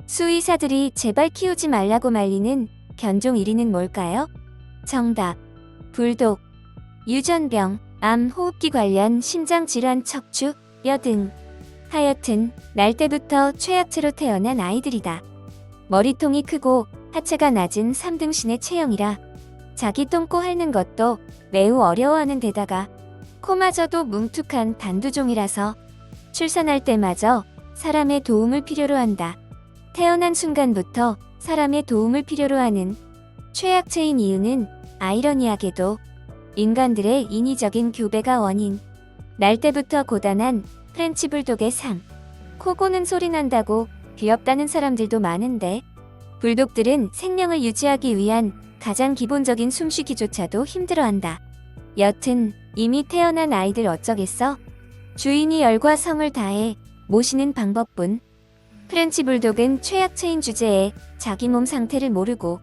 수의사들이 제발 키우지 말라고 말리는 견종 1위는 뭘까요? 정답. 불독. 유전병, 암, 호흡기 관련 심장질환, 척추, 뼈 등. 하여튼 날 때부터 최약체로 태어난 아이들이다. 머리통이 크고 하체가 낮은 3등신의 체형이라 자기 똥꼬 핥는 것도 매우 어려워하는 데다가 코마저도 뭉툭한 단두종이라서 출산할 때마저 사람의 도움을 필요로 한다. 태어난 순간부터 사람의 도움을 필요로 하는 최약체인 이유는 아이러니하게도 인간들의 인위적인 교배가 원인. 날 때부터 고단한 프렌치 불독의 삶. 코 고는 소리 난다고 귀엽다는 사람들도 많은데 불독들은 생명을 유지하기 위한 가장 기본적인 숨쉬기조차도 힘들어한다. 여튼 이미 태어난 아이들 어쩌겠어? 주인이 열과 성을 다해 모시는 방법뿐. 프렌치 불독은 최약체인 주제에 자기 몸 상태를 모르고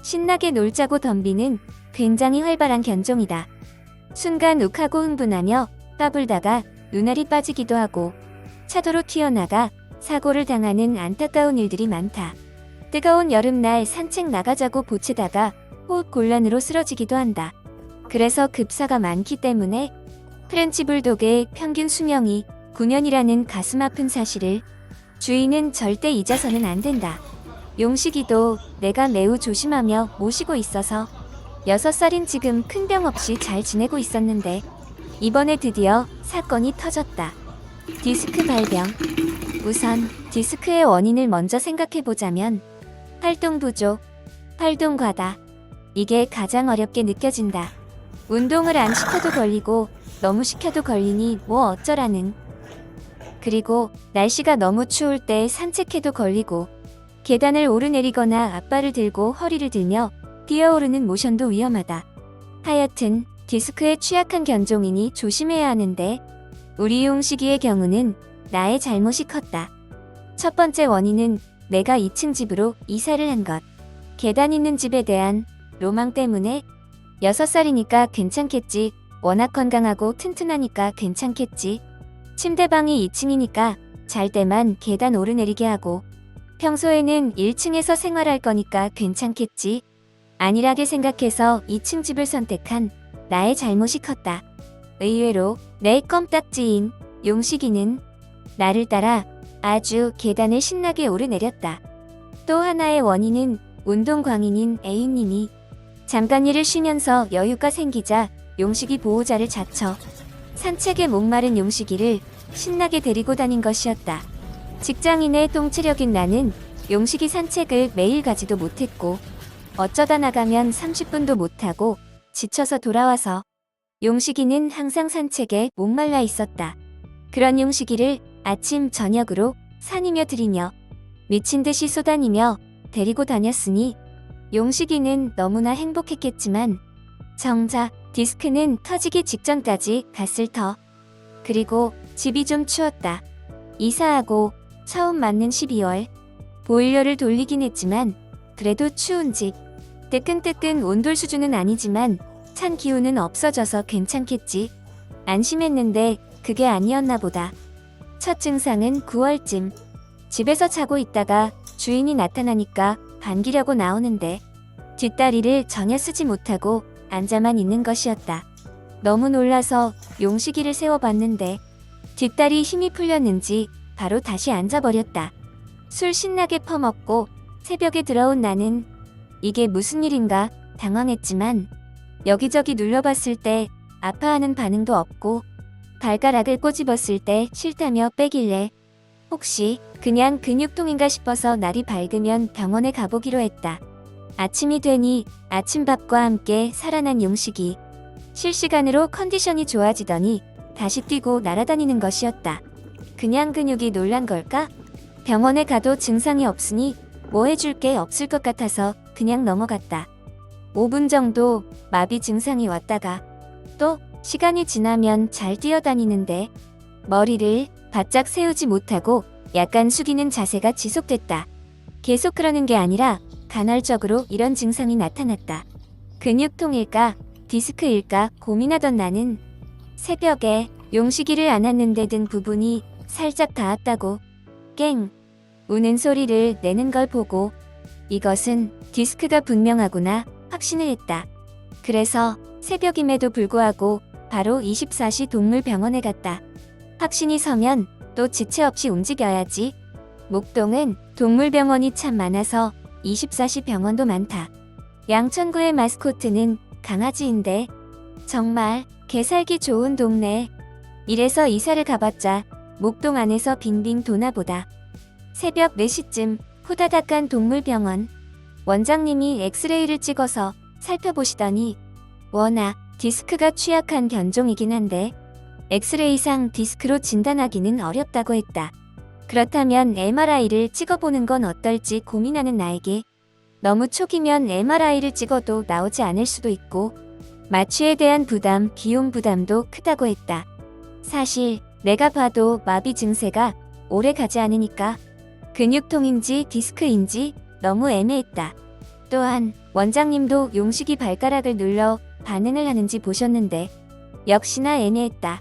신나게 놀자고 덤비는 굉장히 활발한 견종이다. 순간 욱하고 흥분하며 까불다가 눈알이 빠지기도 하고 차도로 튀어나가 사고를 당하는 안타까운 일들이 많다. 뜨거운 여름날 산책 나가자고 보채다가 호흡곤란으로 쓰러지기도 한다. 그래서 급사가 많기 때문에 프렌치 불독의 평균 수명이 9년이라는 가슴 아픈 사실을 주인은 절대 잊어서는 안 된다. 용식이도 내가 매우 조심하며 모시고 있어서 6살인 지금 큰 병 없이 잘 지내고 있었는데 이번에 드디어 사건이 터졌다. 디스크 발병. 우선 디스크의 원인을 먼저 생각해보자면 활동 부족, 활동 과다. 이게 가장 어렵게 느껴진다. 운동을 안 시켜도 걸리고 너무 시켜도 걸리니 뭐 어쩌라는. 그리고 날씨가 너무 추울 때 산책해도 걸리고 계단을 오르내리거나 앞발을 들고 허리를 들며 뛰어오르는 모션도 위험하다. 하여튼 디스크에 취약한 견종이니 조심해야 하는데 우리 용식이의 경우는 나의 잘못이 컸다. 첫 번째 원인은 내가 2층 집으로 이사를 한 것. 계단 있는 집에 대한 로망 때문에 6살이니까 괜찮겠지. 워낙 건강하고 튼튼하니까 괜찮겠지. 침대방이 2층이니까 잘 때만 계단 오르내리게 하고 평소에는 1층에서 생활할 거니까 괜찮겠지. 안일하게 생각해서 2층 집을 선택한 나의 잘못이 컸다. 의외로 내 껌딱지인 용식이는 나를 따라 아주 계단을 신나게 오르내렸다. 또 하나의 원인은 운동광인인 애인님이 잠깐 일을 쉬면서 여유가 생기자 용식이 보호자를 자처 산책에 목마른 용식이를 신나게 데리고 다닌 것이었다. 직장인의 똥체력인 나는 용식이 산책을 매일 가지도 못했고 어쩌다 나가면 30분도 못하고 지쳐서 돌아와서 용식이는 항상 산책에 목말라 있었다. 그런 용식이를 아침 저녁으로 산이며 들이며 미친듯이 쏘다니며 데리고 다녔으니 용식이는 너무나 행복했겠지만 정작 디스크는 터지기 직전까지 갔을 터. 그리고 집이 좀 추웠다. 이사하고 처음 맞는 12월 보일러를 돌리긴 했지만 그래도 추운 집. 뜨끈뜨끈 온돌 수준은 아니지만 찬 기운은 없어져서 괜찮겠지. 안심했는데 그게 아니었나 보다. 첫 증상은 9월쯤. 집에서 자고 있다가 주인이 나타나니까 반기려고 나오는데 뒷다리를 전혀 쓰지 못하고 앉아만 있는 것이었다. 너무 놀라서 용식이를 세워봤는데 뒷다리 힘이 풀렸는지 바로 다시 앉아버렸다. 술 신나게 퍼먹고 새벽에 들어온 나는 이게 무슨 일인가 당황했지만 여기저기 눌러봤을 때 아파하는 반응도 없고 발가락을 꼬집었을 때 싫다며 빼길래 혹시 그냥 근육통인가 싶어서 날이 밝으면 병원에 가보기로 했다. 아침이 되니 아침밥과 함께 살아난 용식이 실시간으로 컨디션이 좋아지더니 다시 뛰고 날아다니는 것이었다. 그냥 근육이 놀란 걸까? 병원에 가도 증상이 없으니 뭐 해줄 게 없을 것 같아서 그냥 넘어갔다. 5분 정도 마비 증상이 왔다가 또 시간이 지나면 잘 뛰어다니는데 머리를 바짝 세우지 못하고 약간 숙이는 자세가 지속됐다. 계속 그러는 게 아니라 간헐적으로 이런 증상이 나타났다. 근육통일까 디스크일까 고민하던 나는 새벽에 용식이를 안았는데 등 부분이 살짝 닿았다고 깽 우는 소리를 내는 걸 보고 이것은 디스크가 분명하구나 확신을 했다. 그래서 새벽임에도 불구하고 바로 24시 동물병원에 갔다. 확신이 서면 또 지체 없이 움직여야지. 목동은 동물병원이 참 많아서 24시 병원도 많다. 양천구의 마스코트는 강아지인데 정말 개살기 좋은 동네. 이래서 이사를 가봤자 목동 안에서 빙빙 도나보다. 새벽 4시쯤 후다닥한 동물병원. 원장님이 엑스레이를 찍어서 살펴보시더니 워낙 디스크가 취약한 견종이긴 한데 엑스레이상 디스크로 진단하기는 어렵다고 했다. 그렇다면 MRI를 찍어보는 건 어떨지 고민하는 나에게 너무 초기면 MRI를 찍어도 나오지 않을 수도 있고 마취에 대한 부담, 비용 부담도 크다고 했다. 사실 내가 봐도 마비 증세가 오래 가지 않으니까 근육통인지 디스크인지 너무 애매했다. 또한 원장님도 용식이 발가락을 눌러 반응을 하는지 보셨는데 역시나 애매했다.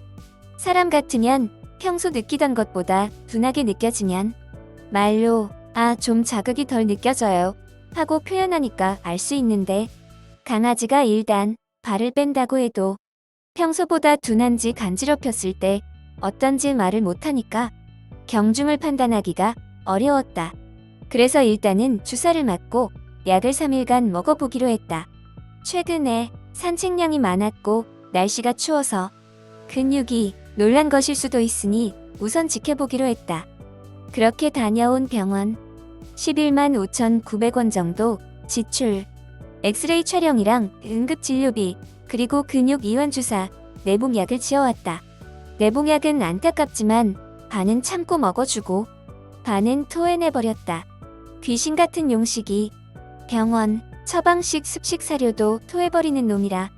사람 같으면 평소 느끼던 것보다 둔하게 느껴지면 말로 좀 자극이 덜 느껴져요 하고 표현하니까 알 수 있는데 강아지가 일단 발을 뺀다고 해도 평소보다 둔한지 간지럽혔을 때 어떤지 말을 못하니까 경중을 판단하기가 어려웠다. 그래서 일단은 주사를 맞고 약을 3일간 먹어보기로 했다. 최근에 산책량이 많았고 날씨가 추워서 근육이 놀란 것일 수도 있으니 우선 지켜보기로 했다. 그렇게 다녀온 병원 11만 5,900원 정도 지출. 엑스레이 촬영이랑 응급진료비 그리고 근육 이완 주사, 내복약을 지어왔다. 내복약은 안타깝지만 반은 참고 먹어주고 반은 토해내버렸다. 귀신 같은 용식이 병원 처방식 습식 사료도 토해버리는 놈이라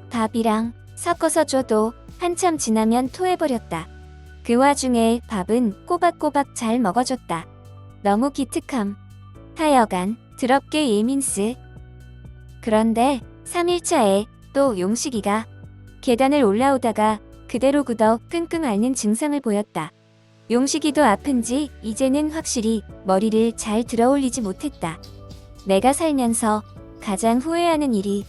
밥이랑 섞어서 줘도 한참 지나면 토해버렸다. 그 와중에 밥은 꼬박꼬박 잘 먹어줬다. 너무 기특함. 하여간 더럽게 예민스. 그런데 3일차에 또 용식이가 계단을 올라오다가 그대로 굳어 끙끙 앓는 증상을 보였다. 용식이도 아픈지 이제는 확실히 머리를 잘 들어올리지 못했다. 내가 살면서 가장 후회하는 일이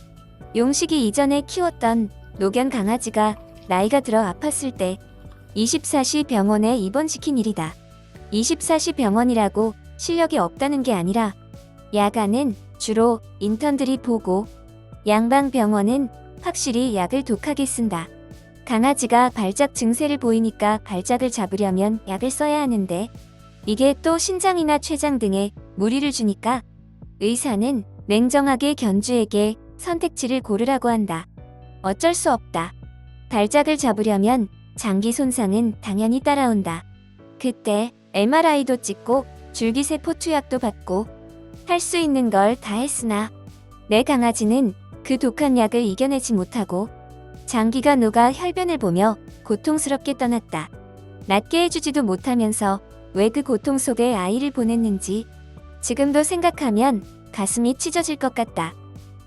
용식이 이전에 키웠던 노견 강아지가 나이가 들어 아팠을 때 24시 병원에 입원시킨 일이다. 24시 병원이라고 실력이 없다는 게 아니라 야간은 주로 인턴들이 보고 양방병원은 확실히 약을 독하게 쓴다. 강아지가 발작 증세를 보이니까 발작을 잡으려면 약을 써야 하는데 이게 또 신장이나 췌장 등에 무리를 주니까 의사는 냉정하게 견주에게 선택지를 고르라고 한다. 어쩔 수 없다. 발작을 잡으려면 장기 손상은 당연히 따라온다. 그때 MRI도 찍고 줄기세포 투약도 받고 할 수 있는 걸 다 했으나 내 강아지는 그 독한 약을 이겨내지 못하고 장기가 녹아 혈변을 보며 고통스럽게 떠났다. 낫게 해주지도 못하면서 왜 그 고통 속에 아이를 보냈는지 지금도 생각하면 가슴이 찢어질 것 같다.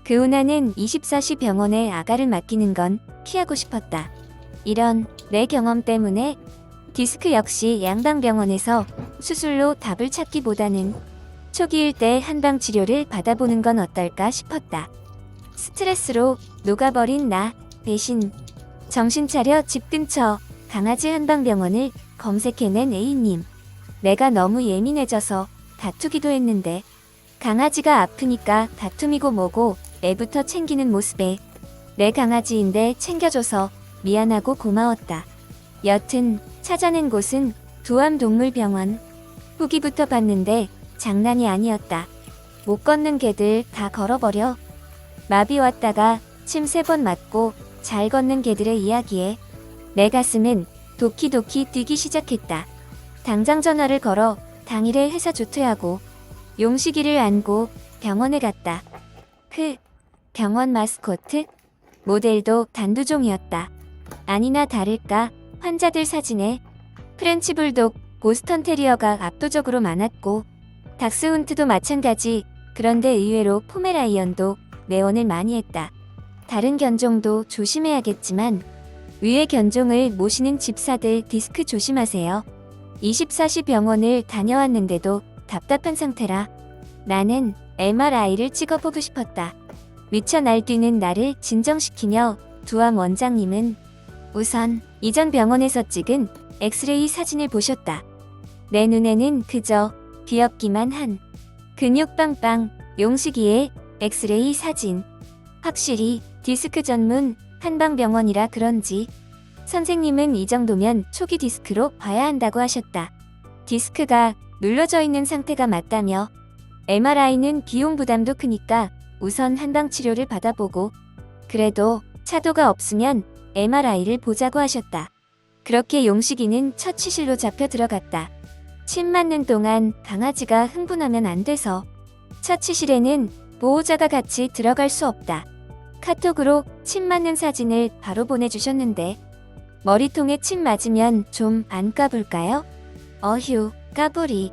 그 후 나는 24시 병원에 아가를 맡기는 건 피하고 싶었다. 이런 내 경험 때문에 디스크 역시 양방병원에서 수술로 답을 찾기보다는 초기일 때 한방 치료를 받아보는 건 어떨까 싶었다. 스트레스로 녹아버린 나 대신 정신 차려 집 근처 강아지 한방병원을 검색해낸 A님. 내가 너무 예민해져서 다투기도 했는데 강아지가 아프니까 다툼이고 뭐고 애부터 챙기는 모습에 내 강아지인데 챙겨줘서 미안하고 고마웠다. 여튼 찾아낸 곳은 두암동물병원. 후기부터 봤는데 장난이 아니었다. 못 걷는 개들 다 걸어버려. 마비 왔다가 침 3번 맞고 잘 걷는 개들의 이야기에 내 가슴은 도키도키 뛰기 시작했다. 당장 전화를 걸어 당일에 회사 조퇴하고 용식이를 안고 병원에 갔다. 병원 마스코트? 모델도 단두종이었다. 아니나 다를까 환자들 사진에 프렌치불독, 보스턴 테리어가 압도적으로 많았고 닥스훈트도 마찬가지. 그런데 의외로 포메라이언도 내원을 많이 했다. 다른 견종도 조심해야겠지만 위의 견종을 모시는 집사들 디스크 조심하세요. 24시 병원을 다녀왔는데도 답답한 상태라 나는 MRI를 찍어보고 싶었다. 미쳐 날뛰는 나를 진정시키며 두암 원장님은 우선 이전 병원에서 찍은 엑스레이 사진을 보셨다. 내 눈에는 그저 귀엽기만 한 근육 빵빵 용식이의 엑스레이 사진. 확실히 디스크 전문 한방병원이라 그런지 선생님은 이 정도면 초기 디스크로 봐야 한다고 하셨다. 디스크가 눌러져 있는 상태가 맞다며 MRI는 비용 부담도 크니까 우선 한방 치료를 받아보고 그래도 차도가 없으면 MRI를 보자고 하셨다. 그렇게 용식이는 첫 치실로 잡혀 들어갔다. 침 맞는 동안 강아지가 흥분하면 안 돼서 첫 치실에는 보호자가 같이 들어갈 수 없다. 카톡으로 침 맞는 사진을 바로 보내주셨는데 머리통에 침 맞으면 좀 안 까불까요? 어휴, 까불이.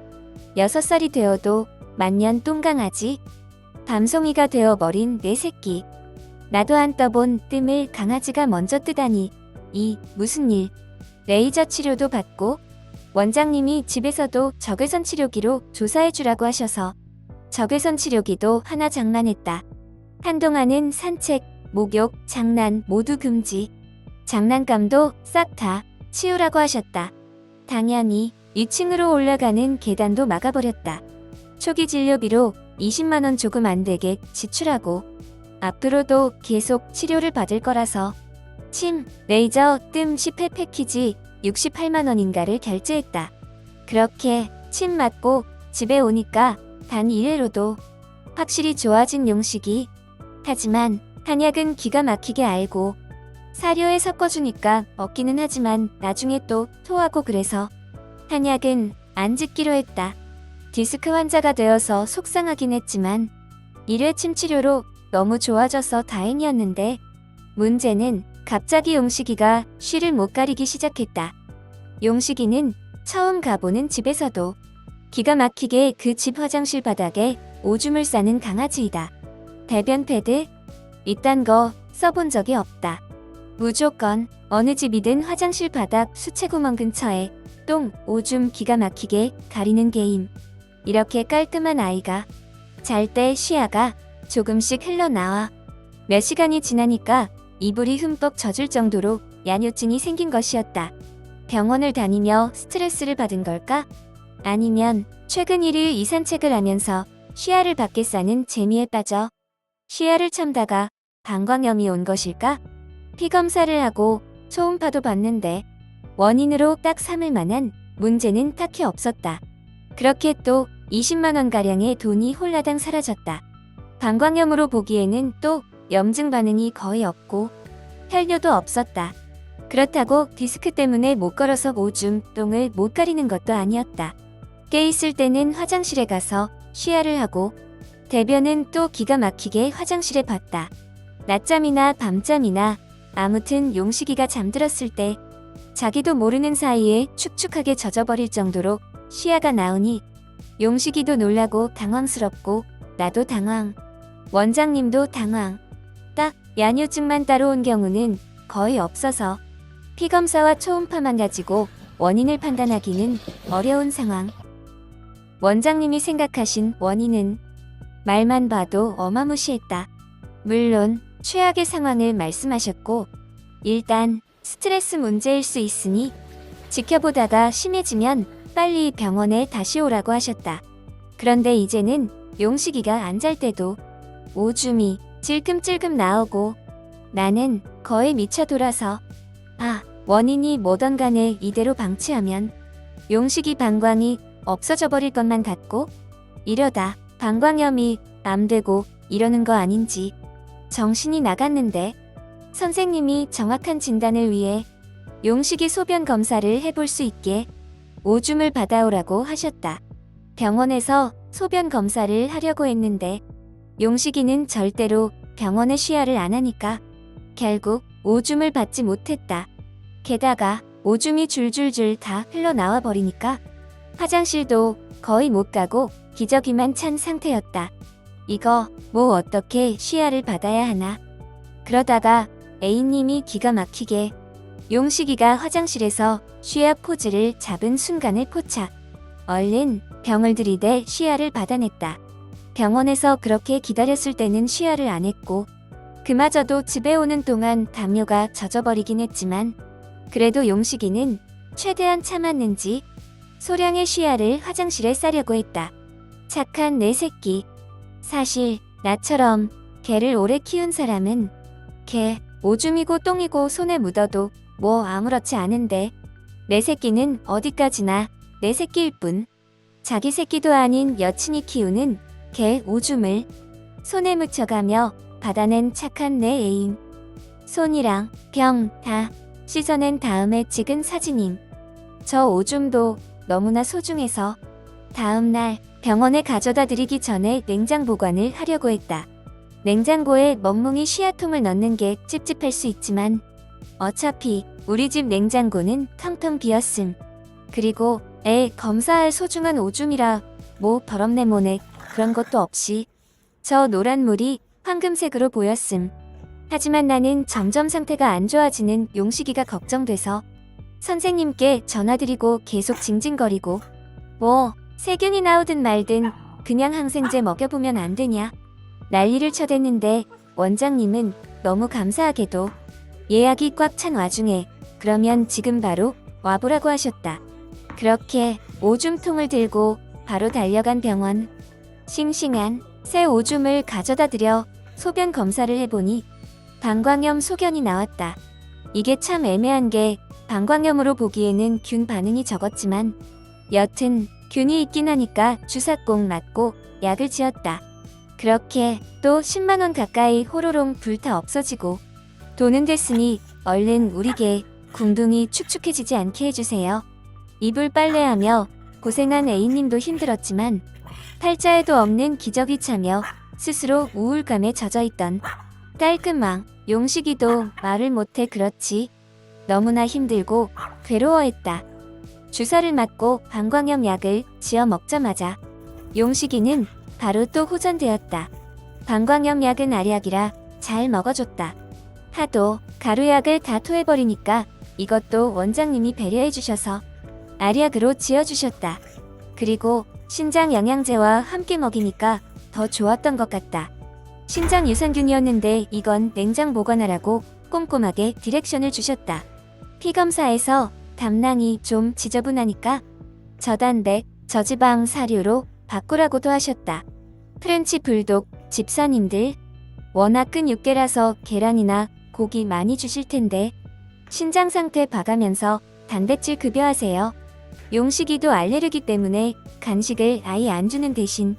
6살이 되어도 만년 똥강아지. 밤송이가 되어버린 내 새끼. 나도 안 떠본 뜸을 강아지가 먼저 뜨다니. 이 무슨 일. 레이저 치료도 받고 원장님이 집에서도 적외선 치료기로 조사해주라고 하셔서 적외선 치료기도 하나 장만했다. 한동안은 산책, 목욕, 장난 모두 금지. 장난감도 싹 다 치우라고 하셨다. 당연히 2층으로 올라가는 계단도 막아버렸다. 초기 진료비로 20만원 조금 안 되게 지출하고 앞으로도 계속 치료를 받을 거라서 침, 레이저, 뜸 10회 패키지 68만원인가를 결제했다. 그렇게 침 맞고 집에 오니까 단 1회로도 확실히 좋아진 용식이. 하지만 한약은 기가 막히게 알고 사료에 섞어주니까 먹기는 하지만 나중에 또 토하고 그래서 한약은 안 짓기로 했다. 디스크 환자가 되어서 속상하긴 했지만 1회 침 치료로 너무 좋아져서 다행이었는데 문제는 갑자기 용식이가 쉬를 못 가리기 시작했다. 용식이는 처음 가보는 집에서도 기가 막히게 그 집 화장실 바닥에 오줌을 싸는 강아지이다. 대변 패드? 이딴 거 써본 적이 없다. 무조건 어느 집이든 화장실 바닥 수채구멍 근처에 똥, 오줌 기가 막히게 가리는 게임. 이렇게 깔끔한 아이가 잘 때 시야가 조금씩 흘러나와 몇 시간이 지나니까 이불이 흠뻑 젖을 정도로 야뇨증이 생긴 것이었다. 병원을 다니며 스트레스를 받은 걸까? 아니면 최근 1일 이산책을 하면서 시야를 밖에 싸는 재미에 빠져 시야를 참다가 방광염이 온 것일까? 피검사를 하고 초음파도 봤는데 원인으로 딱 삼을 만한 문제는 딱히 없었다. 그렇게 또 20만원가량의 돈이 홀라당 사라졌다. 방광염으로 보기에는 또 염증 반응이 거의 없고 혈뇨도 없었다. 그렇다고 디스크 때문에 못 걸어서 오줌, 똥을 못 가리는 것도 아니었다. 깨 있을 때는 화장실에 가서 쉬야를 하고 대변은 또 기가 막히게 화장실에 봤다. 낮잠이나 밤잠이나 아무튼 용식이가 잠들었을 때 자기도 모르는 사이에 축축하게 젖어버릴 정도로 시야가 나오니 용식이도 놀라고 당황스럽고 나도 당황. 원장님도 당황. 딱 야뇨증만 따라온 경우는 거의 없어서 피검사와 초음파만 가지고 원인을 판단하기는 어려운 상황. 원장님이 생각하신 원인은 말만 봐도 어마무시했다. 물론 최악의 상황을 말씀하셨고 일단 스트레스 문제일 수 있으니 지켜보다가 심해지면 빨리 병원에 다시 오라고 하셨다. 그런데 이제는 용식이가 안 잘 때도 오줌이 찔끔찔끔 나오고 나는 거의 미쳐 돌아서 원인이 뭐던 간에 이대로 방치하면 용식이 방광이 없어져 버릴 것만 같고 이러다 방광염이 암되고 이러는 거 아닌지 정신이 나갔는데 선생님이 정확한 진단을 위해 용식이 소변 검사를 해볼 수 있게 오줌을 받아오라고 하셨다. 병원에서 소변 검사를 하려고 했는데 용식이는 절대로 병원에 쉬야를 안 하니까 결국 오줌을 받지 못했다. 게다가 오줌이 줄줄줄 다 흘러나와 버리니까 화장실도 거의 못 가고 기저귀만 찬 상태였다. 이거 뭐 어떻게 쉬야를 받아야 하나? 그러다가 A님이 기가 막히게 용식이가 화장실에서 쉬야 포즈를 잡은 순간을 포착. 얼른 병을 들이대 쉬아를 받아냈다. 병원에서 그렇게 기다렸을 때는 쉬아를 안 했고 그마저도 집에 오는 동안 담요가 젖어버리긴 했지만 그래도 용식이는 최대한 참았는지 소량의 쉬아를 화장실에 싸려고 했다. 착한 내 새끼. 사실 나처럼 개를 오래 키운 사람은 개 오줌이고 똥이고 손에 묻어도 뭐 아무렇지 않은데 내 새끼는 어디까지나 내 새끼일 뿐. 자기 새끼도 아닌 여친이 키우는 개 오줌을 손에 묻혀가며 받아낸 착한 내 애인. 손이랑 병 다 씻어낸 다음에 찍은 사진임. 저 오줌도 너무나 소중해서 다음날 병원에 가져다 드리기 전에 냉장 보관을 하려고 했다. 냉장고에 멍뭉이 쉬아통을 넣는 게 찝찝할 수 있지만 어차피 우리 집 냉장고는 텅텅 비었음. 그리고 검사할 소중한 오줌이라 뭐 더럽네모네 그런 것도 없이 저 노란 물이 황금색으로 보였음. 하지만 나는 점점 상태가 안 좋아지는 용식이가 걱정돼서 선생님께 전화드리고 계속 징징거리고 뭐 세균이 나오든 말든 그냥 항생제 먹여보면 안 되냐 난리를 쳐댔는데 원장님은 너무 감사하게도 예약이 꽉 찬 와중에 그러면 지금 바로 와보라고 하셨다. 그렇게 오줌통을 들고 바로 달려간 병원. 싱싱한 새 오줌을 가져다 드려 소변 검사를 해보니 방광염 소견이 나왔다. 이게 참 애매한 게 방광염으로 보기에는 균 반응이 적었지만 여튼 균이 있긴 하니까 주사 꼭 맞고 약을 지었다. 그렇게 또 10만원 가까이 호로록 불타 없어지고 돈은 됐으니 얼른 우리 개 궁둥이 축축해지지 않게 해주세요. 이불 빨래하며 고생한 A님도 힘들었지만 팔자에도 없는 기적이 차며 스스로 우울감에 젖어있던 깔끔왕 용식이도 말을 못해 그렇지 너무나 힘들고 괴로워했다. 주사를 맞고 방광염 약을 지어 먹자마자 용식이는 바로 또 호전되었다. 방광염 약은 알약이라 잘 먹어줬다. 하도 가루약을 다 토해버리니까 이것도 원장님이 배려해주셔서 알약으로 지어주셨다. 그리고 신장 영양제와 함께 먹이니까 더 좋았던 것 같다. 신장 유산균이었는데 이건 냉장 보관하라고 꼼꼼하게 디렉션을 주셨다. 피검사에서 담낭이 좀 지저분하니까 저단백, 저지방 사료로 바꾸라고도 하셨다. 프렌치 불독 집사님들 워낙 끈 육개라서 계란이나 고기 많이 주실 텐데 신장 상태 봐가면서 단백질 급여하세요. 용식이도 알레르기 때문에 간식을 아예 안 주는 대신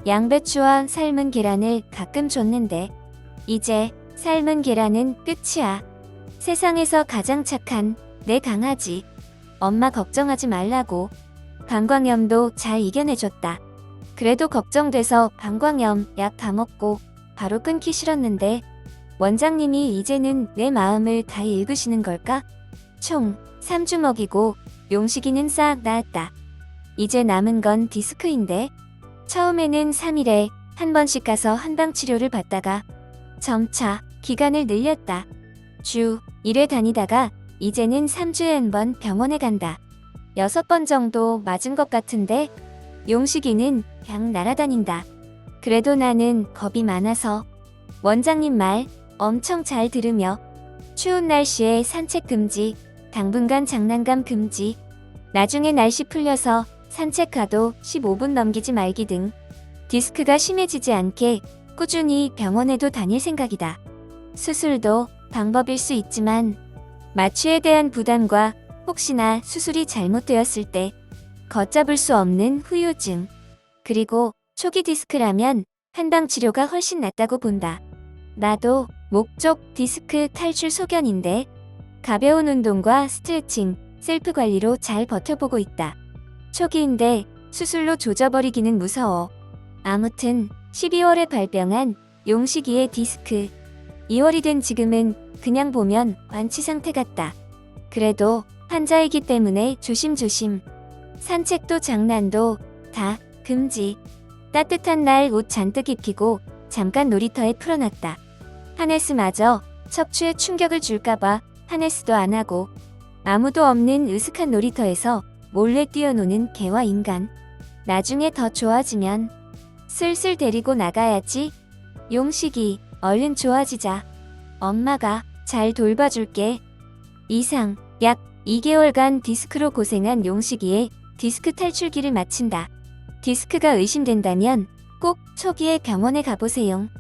양배추와 삶은 계란을 가끔 줬는데 이제 삶은 계란은 끝이야. 세상에서 가장 착한 내 강아지. 엄마 걱정하지 말라고 방광염도 잘 이겨내줬다. 그래도 걱정돼서 방광염 약 다 먹고 바로 끊기 싫었는데 원장님이 이제는 내 마음을 다 읽으시는 걸까? 총 3주 먹이고 용식이는 싹 나았다. 이제 남은 건 디스크인데 처음에는 3일에 한 번씩 가서 한방 치료를 받다가 점차 기간을 늘렸다. 주 1회 다니다가 이제는 3주에 한 번 병원에 간다. 6번 정도 맞은 것 같은데 용식이는 그냥 날아다닌다. 그래도 나는 겁이 많아서 원장님 말 엄청 잘 들으며 추운 날씨에 산책 금지, 당분간 장난감 금지, 나중에 날씨 풀려서 산책 가도 15분 넘기지 말기 등 디스크가 심해지지 않게 꾸준히 병원에도 다닐 생각이다. 수술도 방법일 수 있지만 마취에 대한 부담과 혹시나 수술이 잘못되었을 때 걷잡을 수 없는 후유증, 그리고 초기 디스크라면 한방 치료가 훨씬 낫다고 본다. 나도 목쪽 디스크 탈출 소견인데 가벼운 운동과 스트레칭, 셀프 관리로 잘 버텨보고 있다. 초기인데 수술로 조져버리기는 무서워. 아무튼 12월에 발병한 용식이의 디스크. 2월이 된 지금은 그냥 보면 완치 상태 같다. 그래도 환자이기 때문에 조심조심. 산책도 장난도 다 금지. 따뜻한 날 옷 잔뜩 입히고 잠깐 놀이터에 풀어놨다. 하네스마저 척추에 충격을 줄까봐 하네스도 안 하고 아무도 없는 으슥한 놀이터에서 몰래 뛰어노는 개와 인간. 나중에 더 좋아지면 슬슬 데리고 나가야지. 용식이, 얼른 좋아지자. 엄마가 잘 돌봐줄게. 이상, 약 2개월간 디스크로 고생한 용식이의 디스크 탈출기를 마친다. 디스크가 의심된다면 꼭 초기에 병원에 가보세요.